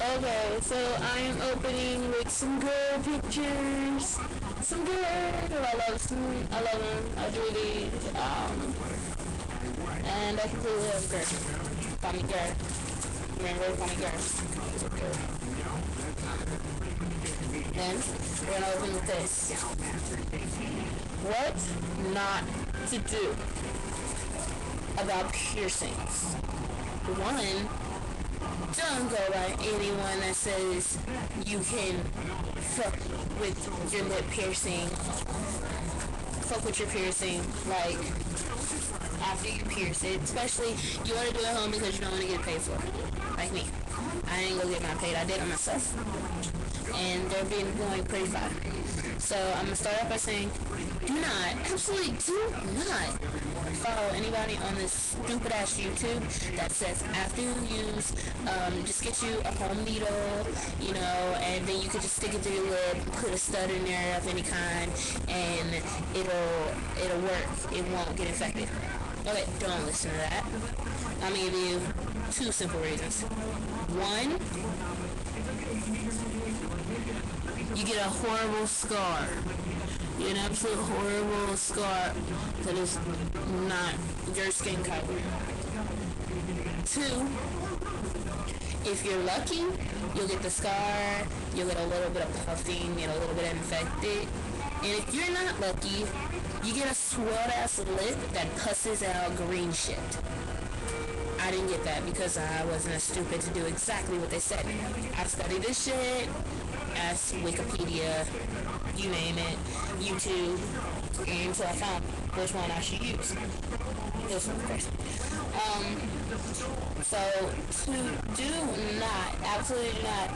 Okay, so I am opening with some good pictures. Some good. I love them. I do these. And I completely love girl. Call me girl. Remember, call me girl. Then we're gonna open with this. What not to do about piercings. One, don't go by anyone that says you can fuck with your lip piercing. Fuck with your piercing, like, after you pierce it. Especially, you want to do it at home because you don't want to get paid for it. Like me. I ain't gonna get my paid. I did it myself. And they're been going pretty far. So, I'm gonna start off by saying, do not, absolutely do not follow anybody on this stupid ass YouTube that says after you use, just get you a home needle, you know, and then you could just stick it through your lip, put a stud in there of any kind, and it'll work. It won't get infected. Okay, don't listen to that. I'm gonna give you two simple reasons. One, you get a horrible scar. You get an absolute horrible scar that is not your skin color. Two, if you're lucky, you'll get the scar, you'll get a little bit of puffing, get a little bit infected. And if you're not lucky, you get a swelled ass lip that pusses out green shit. I didn't get that because I wasn't as stupid to do exactly what they said. I studied this shit, asked Wikipedia, you name it, YouTube, until I found which one I should use. This one, of course. So, do not, absolutely do not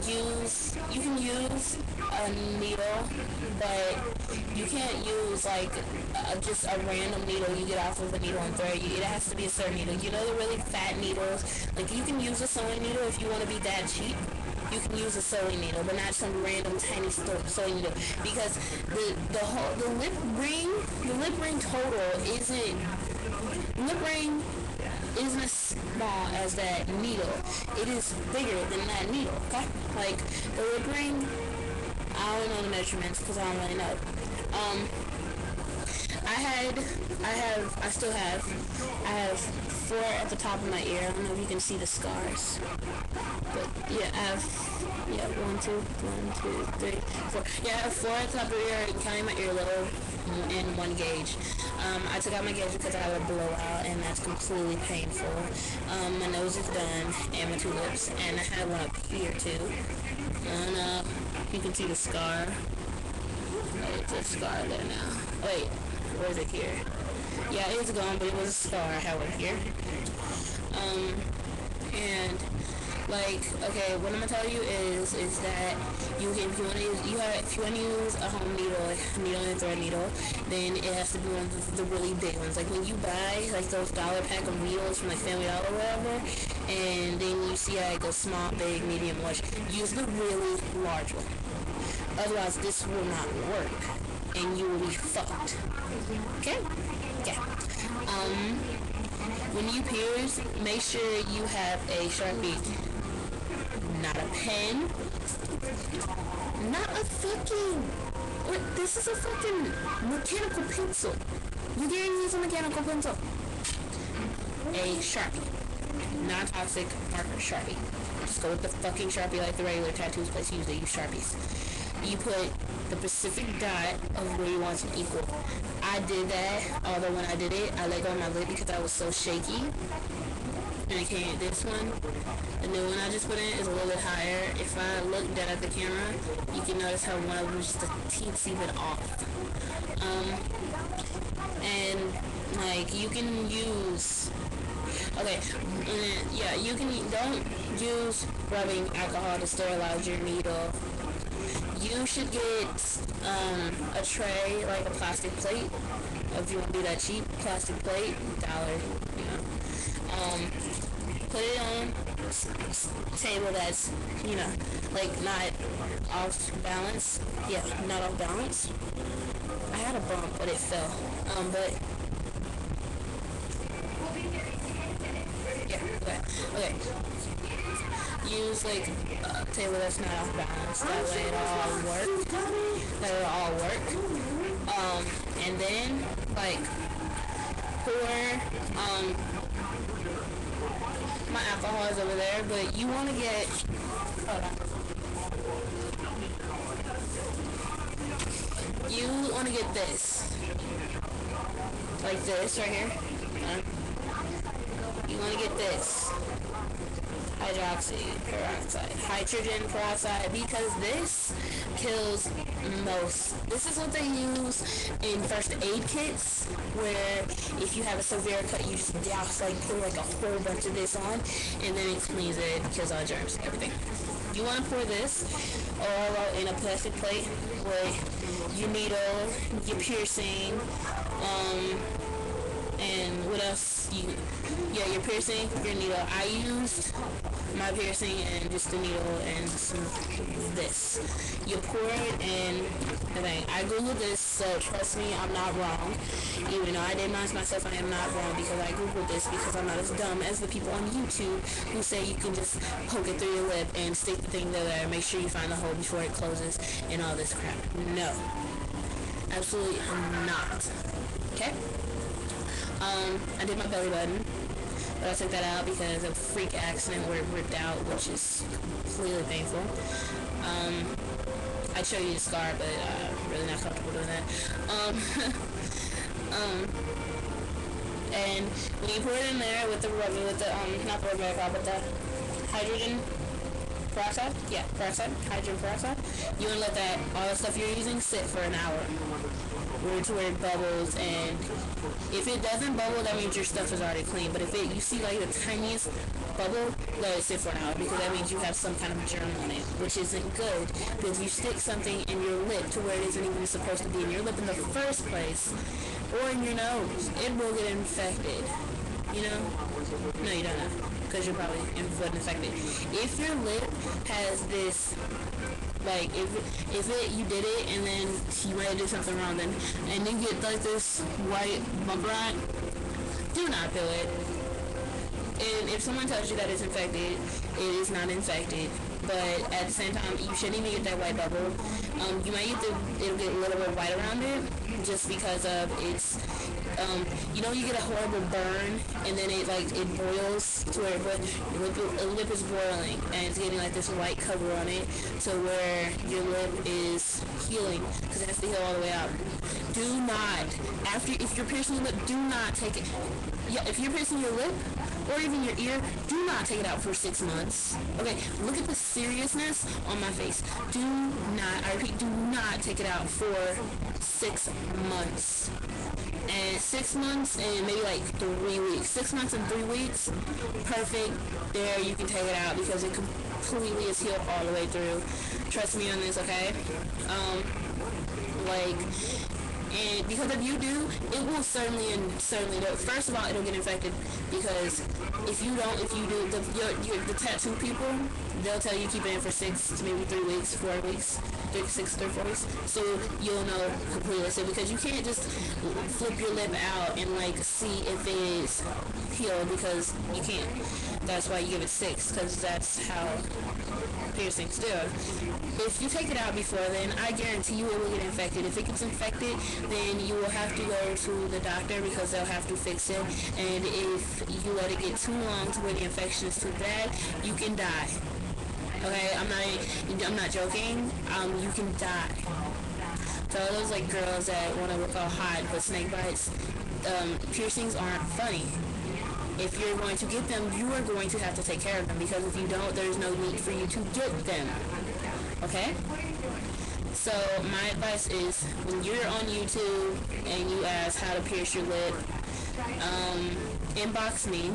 use, you can use a needle, but you can't use like just a random needle you get off of a needle and thread. It has to be a certain needle. You know the really fat needles? Like you can use a sewing needle if you want to be that cheap. You can use a sewing needle, but not some random tiny sewing needle, because the lip ring total isn't as small as that needle. It is bigger than that needle. Okay, like the lip ring. I don't know the measurements because I don't really know. I have 4 at the top of my ear. I don't know if you can see the scars, but yeah, I have 1, 2, 3, 4. Yeah, I have 4 at the top of the ear, counting my earlobe in 1 gauge. I took out my gauge because I have a blowout, and that's completely painful. My nose is done, and my 2 lips, and I had one up here too. And you can see the scar. Oh, it's a scar there now. Wait, where is it here? Yeah, it's gone, but it was a scar I had one here. And like, okay, what I'm gonna tell you is that if you want to use a home needle, like needle and thread needle, then it has to be one of the really big ones. Like when you buy like those dollar pack of needles from like Family Dollar or whatever, and then you see like a small, big, medium, large, use the really large one. Otherwise, this will not work, and you will be fucked. Okay? Yeah. When you pierce, make sure you have a Sharpie. Not a pen. Not a fucking... What? This is a fucking mechanical pencil. You dare use a mechanical pencil. A Sharpie. Non-toxic marker Sharpie. Just go with the fucking Sharpie like the regular tattoos place use. They use Sharpies. You put the specific dot of where you want to equal. I did that, although when I did it, I let go of my lid because I was so shaky. And I can't. This one, the new one I just put in, is a little bit higher. If I look down at the camera, you can notice how one of them is just a teensy bit off. And like you can use. Okay, yeah, you can. Don't use rubbing alcohol to sterilize your needle. You should get a tray, like a plastic plate, if you want to do that cheap plastic plate, $1, you know. Put it on a table that's, you know, like not off balance. Yeah, not off balance. I had a bump, but it fell. But yeah, Okay. Use like a table that's not off balance. That way it'll all work. And then like pour my alcohol is over there, but you want to get, hold on. You want to get this, like this right here. You want to get this hydrogen peroxide, because this kills most. This is what they use in first aid kits, where if you have a severe cut, you just douse, like pour like a whole bunch of this on, and then it cleans it, kills all germs, everything. You want to pour this all out in a plastic plate with your needle, your piercing, and what else? Your piercing, your needle. I used my piercing and just the needle and some this. You pour it in the thing. I googled this, so trust me, I'm not wrong. Even though I did mine myself, I am not wrong, because I googled this, because I'm not as dumb as the people on YouTube who say you can just poke it through your lip and stick the thing there. Make sure you find the hole before it closes and all this crap. No. Absolutely not. Okay? I did my belly button, but I took that out because of a freak accident where it ripped out, which is completely painful. I'd show you the scar, but I'm really not comfortable doing that. And when you pour it in there with the rubber, with the not the rubber alcohol, but the hydrogen peroxide, hydrogen peroxide, you want to let that, all the stuff you're using, sit for an hour. To where it bubbles, and if it doesn't bubble, that means your stuff is already clean. But if you see like the tiniest bubble, let it sit for an hour, because that means you have some kind of germ on it, which isn't good, because you stick something in your lip to where it isn't even supposed to be in your lip in the first place, or in your nose. It will get infected. You know? No, you don't know, because you're probably infected. If your lip has this, like, if you did it and then you might have did something wrong, then and then get like this white bump on, do not do it. And if someone tells you that it's infected, it is not infected. But at the same time, you shouldn't even get that white bubble. You might it'll get a little bit white around it, just because of its, you know, you get a horrible burn, and then it boils to where your lip is boiling, and it's getting like this white cover on it, to where your lip is healing, because it has to heal all the way out. Do not, if you're piercing your lip, do not take it. Yeah, if you're piercing your lip, or even your ear, do not take it out for 6 months. Okay, look at the seriousness on my face. Do not, I repeat, do not take it out for 6 months. And 6 months and maybe like 3 weeks. 6 months and 3 weeks, perfect. There, you can take it out, because it completely is healed all the way through. Trust me on this, okay? And because if you do, it will certainly do. First of all, it'll get infected, because if you do, the tattoo people, they'll tell you keep it in for 6 to maybe 3 weeks, 4 weeks, 6 to 4 weeks, so you'll know completely. So because you can't just flip your lip out and like see if it is healed, because you can't. That's why you give it 6, because that's how piercings do. If you take it out before then, I guarantee you it will get infected. If it gets infected, then you will have to go to the doctor, because they'll have to fix it. And if you let it get too long to where the infection is too bad, you can die. Okay, I'm not joking. You can die. So those like girls that want to look all hot but snake bites, piercings aren't funny. If you're going to get them, you are going to have to take care of them, because if you don't, there's no need for you to get them. Okay? So my advice is, when you're on YouTube and you ask how to pierce your lip, inbox me,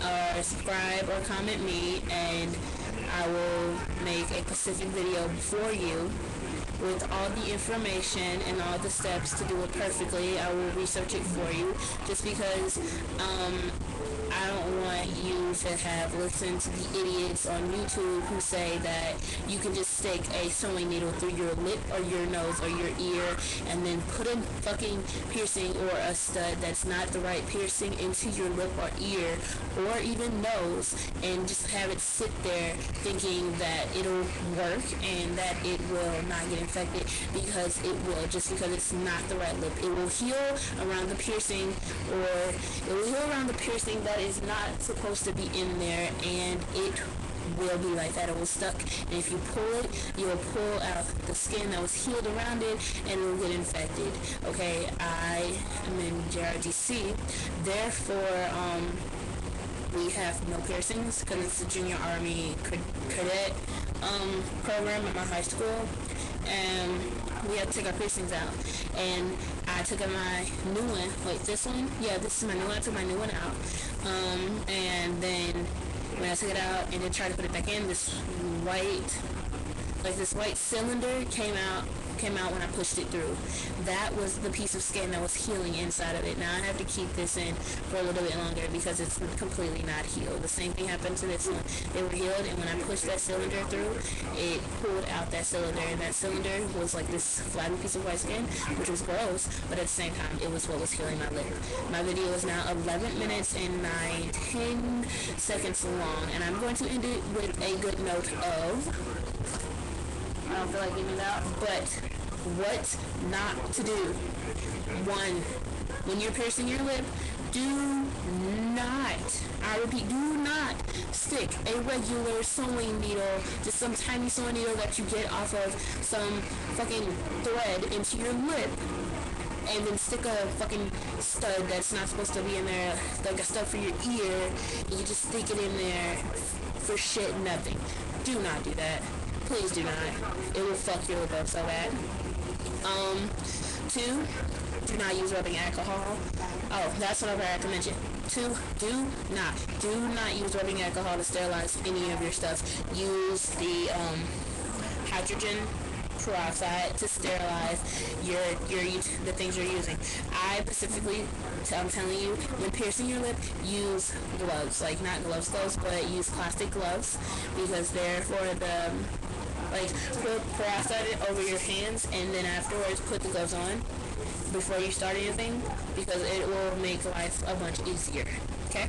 or subscribe or comment me, and I will make a specific video for you with all the information and all the steps to do it perfectly. I will research it for you, just because I don't want you to have listened to the idiots on YouTube who say that you can just stick a sewing needle through your lip or your nose or your ear and then put a fucking piercing or a stud that's not the right piercing into your lip or ear or even nose, and just have it sit there thinking that it'll work and that it will not get infected, because it will, just because it's not the right lip. It will heal around the piercing, or it will heal around the piercing that is not supposed to be in there, and it will be like that. It will stuck, and if you pull it, you will pull out the skin that was healed around it, and it will get infected. Okay, I am in JRDC, therefore we have no piercings because it's a junior army cadet program at my high school, and we had to take our piercings out. And I took out my new one. Wait, this one? Yeah, this is my new one. I took my new one out. And then when I took it out and then tried to put it back in, this white cylinder came out when I pushed it through. That was the piece of skin that was healing inside of it. Now I have to keep this in for a little bit longer because it's completely not healed. The same thing happened to this one. They were healed, and when I pushed that cylinder through, it pulled out that cylinder, and that cylinder was like this flabby piece of white skin, which was gross, but at the same time, it was what was healing my lip. My video is now 11 minutes and 10 seconds long, and I'm going to end it with a good note of, I don't feel like giving it out, but what not to do. 1, when you're piercing your lip, do not, I repeat, do not stick a regular sewing needle, just some tiny sewing needle that you get off of some fucking thread into your lip, and then stick a fucking stud that's not supposed to be in there, like a stud for your ear, and you just stick it in there for shit, nothing. Do not do that. Please do not. It will fuck your lip up so bad. 2, do not use rubbing alcohol. Oh, that's what I forgot to mention. 2, do not use rubbing alcohol to sterilize any of your stuff. Use the hydrogen peroxide to sterilize the things you're using. I specifically, I'm telling you, when piercing your lip, use gloves. Like, not gloves, but use plastic gloves, because they're for the, like, put peroxide over your hands, and then afterwards put the gloves on before you start anything, because it will make life a bunch easier. Okay?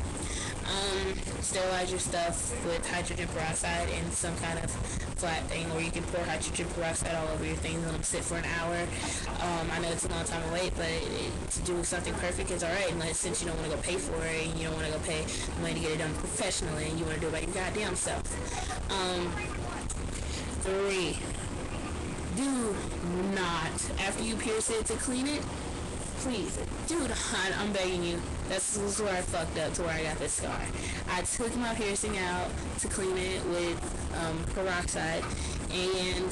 Sterilize your stuff with hydrogen peroxide and some kind of flat thing, or you can pour hydrogen peroxide all over your things and let them sit for an hour. I know it's a long time to wait, but to do something perfect is alright, unless since you don't want to go pay for it and you don't want to go pay the money to get it done professionally and you want to do it by your goddamn self. 3, do not, after you pierce it, to clean it, please, do not, I'm begging you. This is where I fucked up, to where I got this scar. I took my piercing out to clean it with peroxide, and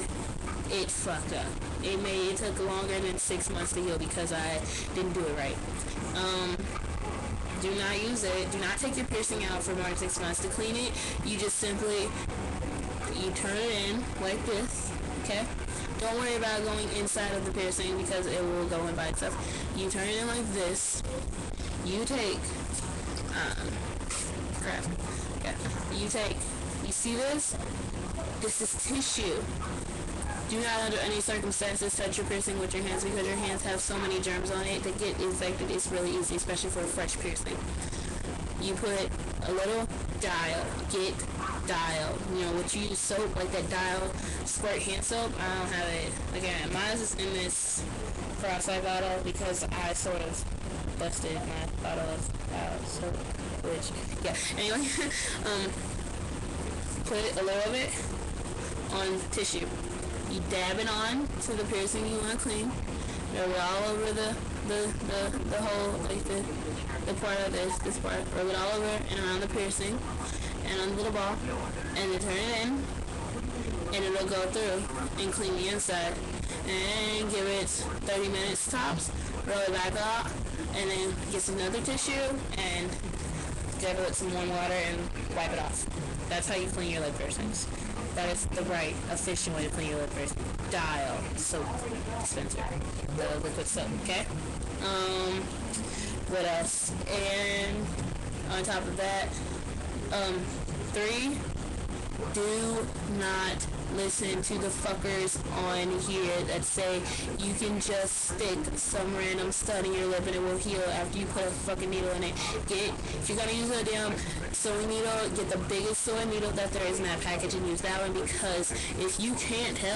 it fucked up. It took longer than 6 months to heal because I didn't do it right. Do not use it. Do not take your piercing out for more than 6 months. To clean it, you just simply, you turn it in like this, okay? Don't worry about going inside of the piercing because it will go in by itself. You turn it in like this. You take, you see this? This is tissue. Do not under any circumstances touch your piercing with your hands because your hands have so many germs on it that get infected. It's really easy, especially for a fresh piercing. You put a little dial, get dial. You know, what you use soap, like that dial squirt hand soap. I don't have it. Again, mine is in this peroxide bottle because I sort of busted my bottle of soap, which, yeah. Anyway, put a little of it on tissue. You dab it on to the piercing you want to clean. Rub it all over the whole, like the part of this part. Rub it all over and around the piercing and on the little ball, and then turn it in, and it'll go through and clean the inside. And give it 30 minutes tops. Roll it back up, and then get some other tissue and dab it with some warm water and wipe it off. That's how you clean your lip piercings. That is the right, efficient way to clean your lip piercing. Dial soap dispenser, the liquid soap. Okay. What else? And on top of that, 3, do not listen to the fuckers on here that say you can just stick some random stud in your lip and it will heal after you put a fucking needle in it. If you're gonna use a damn sewing needle, get the biggest sewing needle that there is in that package and use that one, because if you can't tell